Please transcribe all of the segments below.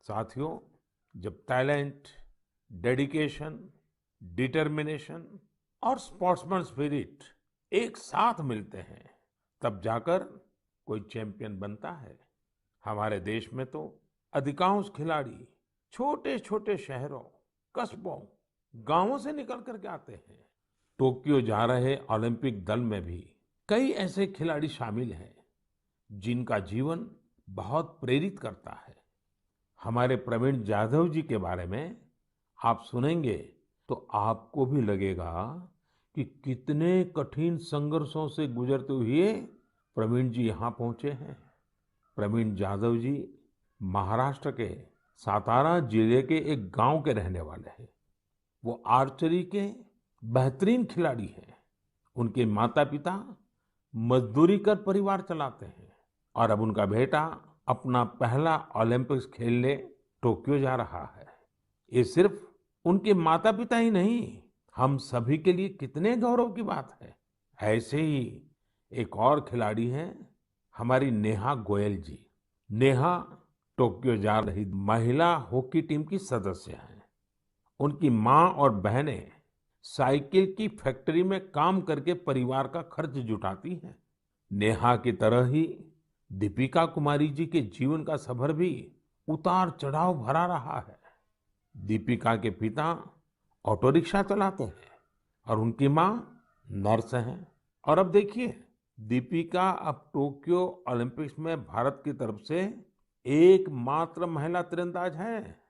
साथियों, जब talent, dedication, determination और स्पोर्ट्समैन स्पिरिट एक साथ मिलते हैं, तब जाकर कोई चैंपियन बनता है। हमारे देश में तो अधिकांश खिलाड़ी छोटे छोटे शहरों, कस्बों, गांवों से निकल करके आते हैं। टोक्यो जा रहे ओलंपिक दल में भी कई ऐसे खिलाड़ी शामिल हैं जिनका जीवन बहुत प्रेरित करता है। हमारे प्रवीण जाधव जी के बारे में आप सुनेंगे तो आपको भी लगेगा कि कितने कठिन संघर्षों से गुजरते हुए प्रवीण जी यहाँ पहुंचे हैं। प्रवीण जाधव जी महाराष्ट्र के सातारा जिले के एक गांव के रहने वाले हैं। वो आर्चरी के बेहतरीन खिलाड़ी हैं। उनके माता पिता मजदूरी कर परिवार चलाते हैं और अब उनका बेटा अपना पहला ओलंपिक्स खेलने टोक्यो जा रहा है। ये सिर्फ उनके माता पिता ही नहीं, हम सभी के लिए कितने गौरव की बात है। ऐसे ही एक और खिलाड़ी हैं हमारी नेहा गोयल जी। नेहा टोक्यो जा रही महिला हॉकी टीम की सदस्य हैं। उनकी माँ और बहनें साइकिल की फैक्ट्री में काम करके परिवार का खर्च जुटाती हैं। नेहा की तरह ही दीपिका कुमारी जी के जीवन का सफर भी उतार चढ़ाव भरा रहा है। दीपिका के पिता ऑटो रिक्शा चलाते हैं और उनकी माँ नर्स हैं। और अब देखिए, दीपिका अब टोक्यो ओलंपिक्स में भारत की तरफ से एकमात्र महिला तीरंदाज है।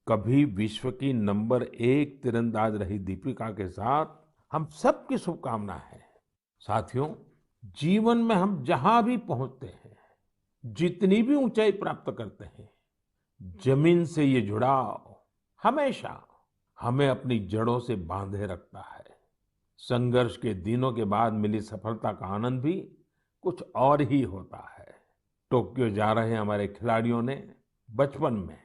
कभी विश्व की नंबर 1 तीरंदाज रही दीपिका के साथ हम सबकी शुभकामना है। साथियों, जीवन में हम जहां भी पहुंचते हैं, जितनी भी ऊंचाई प्राप्त करते हैं, जमीन से ये जुड़ाव हमेशा हमें अपनी जड़ों से बांधे रखता है। संघर्ष के दिनों के बाद मिली सफलता का आनंद भी कुछ और ही होता है। टोक्यो जा रहे हमारे खिलाड़ियों ने बचपन में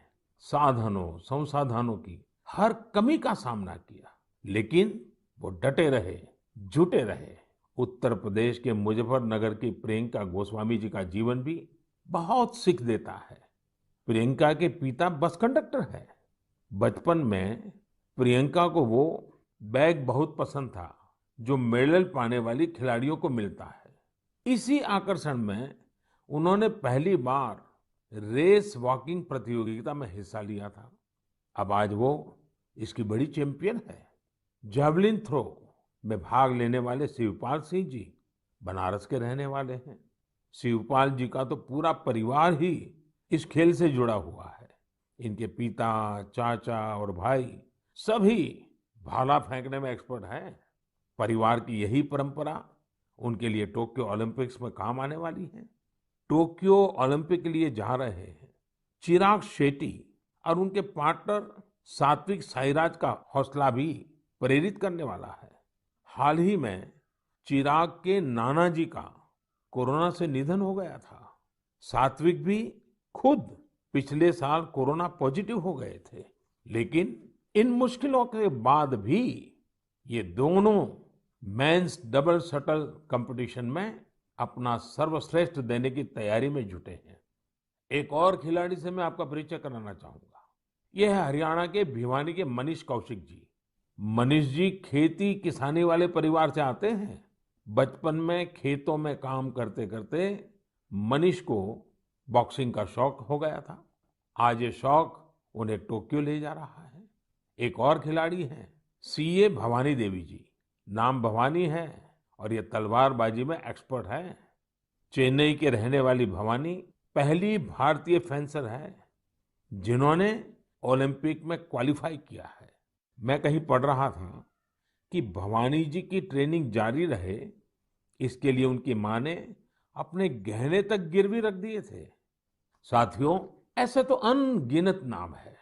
साधनों संसाधनों की हर कमी का सामना किया, लेकिन वो डटे रहे, जुटे रहे। उत्तर प्रदेश के मुजफ्फरनगर की प्रियंका गोस्वामी जी का जीवन भी बहुत सीख देता है। प्रियंका के पिता बस कंडक्टर है। बचपन में प्रियंका को वो बैग बहुत पसंद था जो मेडल पाने वाली खिलाड़ियों को मिलता है। इसी आकर्षण में उन्होंने पहली बार रेस वॉकिंग प्रतियोगिता में हिस्सा लिया था। अब आज वो इसकी बड़ी चैंपियन है। जेवलिन थ्रो में भाग लेने वाले शिवपाल सिंह जी बनारस के रहने वाले हैं। शिवपाल जी का तो पूरा परिवार ही इस खेल से जुड़ा हुआ है। इनके पिता, चाचा और भाई सभी भाला फेंकने में एक्सपर्ट हैं। परिवार की यही परंपरा उनके लिए टोक्यो ओलंपिक्स में काम आने वाली है। टोक्यो ओलंपिक के लिए जा रहे हैं चिराग शेट्टी और उनके पार्टनर सात्विक साईराज का हौसला भी प्रेरित करने वाला है। हाल ही में चिराग के नाना जी का कोरोना से निधन हो गया था। सात्विक भी खुद पिछले साल कोरोना पॉजिटिव हो गए थे, लेकिन इन मुश्किलों के बाद भी ये दोनों मेंस डबल शटल कंपटीशन में अपना सर्वश्रेष्ठ देने की तैयारी में जुटे हैं। एक और खिलाड़ी से मैं आपका परिचय कराना चाहूंगा। यह है हरियाणा के भिवानी के मनीष कौशिक जी। मनीष जी खेती किसानी वाले परिवार से आते हैं। बचपन में खेतों में काम करते करते मनीष को बॉक्सिंग का शौक हो गया था। आज ये शौक उन्हें टोक्यो ले जा रहा है। एक और खिलाड़ी हैं सीए भवानी देवी जी। नाम भवानी है और ये तलवारबाजी में एक्सपर्ट है। चेन्नई के रहने वाली भवानी पहली भारतीय फेंसर है जिन्होंने ओलंपिक में क्वालिफाई किया है। मैं कहीं पढ़ रहा था कि भवानी जी की ट्रेनिंग जारी रहे, इसके लिए उनकी माँ ने अपने गहने तक गिरवी रख दिए थे। साथियों, ऐसे तो अनगिनत नाम है,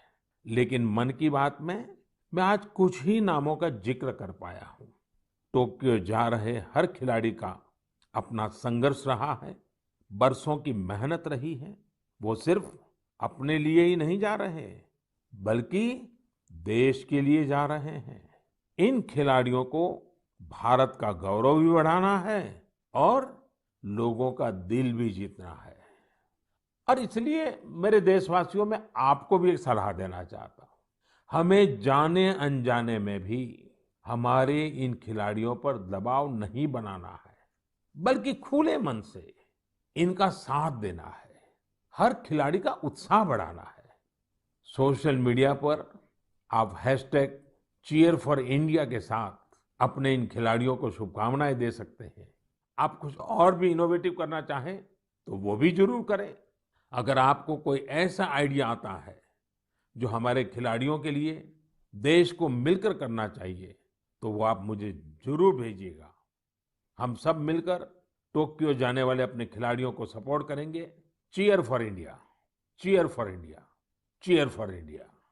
लेकिन मन की बात में मैं आज कुछ ही नामों का जिक्र कर पाया हूँ। टोक्यो जा रहे हर खिलाड़ी का अपना संघर्ष रहा है, बरसों की मेहनत रही है। वो सिर्फ अपने लिए ही नहीं जा रहे, बल्कि देश के लिए जा रहे हैं। इन खिलाड़ियों को भारत का गौरव भी बढ़ाना है और लोगों का दिल भी जीतना है। और इसलिए मेरे देशवासियों में आपको भी एक सलाह देना चाहता हूँ। हमें जाने अनजाने में भी हमारे इन खिलाड़ियों पर दबाव नहीं बनाना है, बल्कि खुले मन से इनका साथ देना है। हर खिलाड़ी का उत्साह बढ़ाना है। सोशल मीडिया पर आप हैशटैग चीयर फॉर इंडिया के साथ अपने इन खिलाड़ियों को शुभकामनाएं दे सकते हैं। आप कुछ और भी इनोवेटिव करना चाहें तो वो भी जरूर करें। अगर आपको कोई ऐसा आइडिया आता है जो हमारे खिलाड़ियों के लिए देश को मिलकर करना चाहिए, तो वो आप मुझे जरूर भेजिएगा। हम सब मिलकर टोक्यो जाने वाले अपने खिलाड़ियों को सपोर्ट करेंगे। Cheer for India, cheer for India, cheer for India.